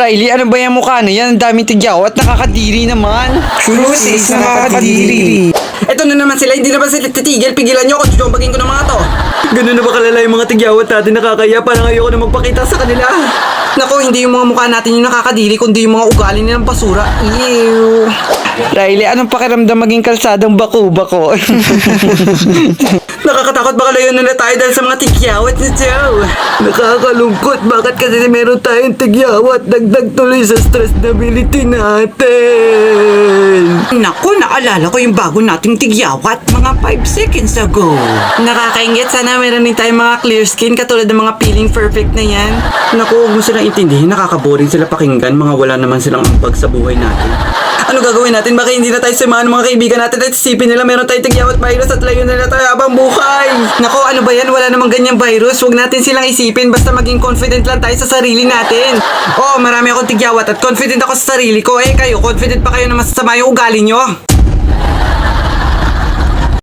Riley, ano ba yung mukha na yan? Ang daming tigyaw at nakakadiri naman. Cruises, nakakadiri. Eto na naman sila, hindi na ba sila titigil? Pigilan nyo ako, jujumbagin ko ng mga to. Ganun na ba kalala yung mga tigyawat natin nakakaya? Parang ayoko na magpakita sa kanila. Nako, hindi yung mga mukha natin yung nakakadiri, kundi yung mga ugali nilang basura. Ew. Riley, anong pakiramdam maging kalsadang bako-bako? Nakakatakot baka layo na tayo dahil sa mga tigyawat na Joe. Nakakalungkot. Bakit kasi meron tayong tigyawat? Dagdag tuloy sa stress na ability natin. Naku, naalala ko yung bago nating tigyawat mga 5 seconds ago. Nakakaingit, sana meron din tayong mga clear skin katulad ng mga peeling perfect na yan. Naku, huwag mo silang intindihin, nakakaboring sila pakinggan, mga wala naman silang ambag sa buhay natin. Ano gagawin natin? Baka hindi na tayo samahan ng mga kaibigan natin at isipin nila meron tayong tigyawat virus at layo nila tayo habang buhay. Nako, ano ba yan? Wala namang ganyang virus. Huwag natin silang isipin basta maging confident lang tayo sa sarili natin. Oo, marami akong tigyawat at confident ako sa sarili ko. Eh kayo, confident pa kayo na masasama yung ugali nyo?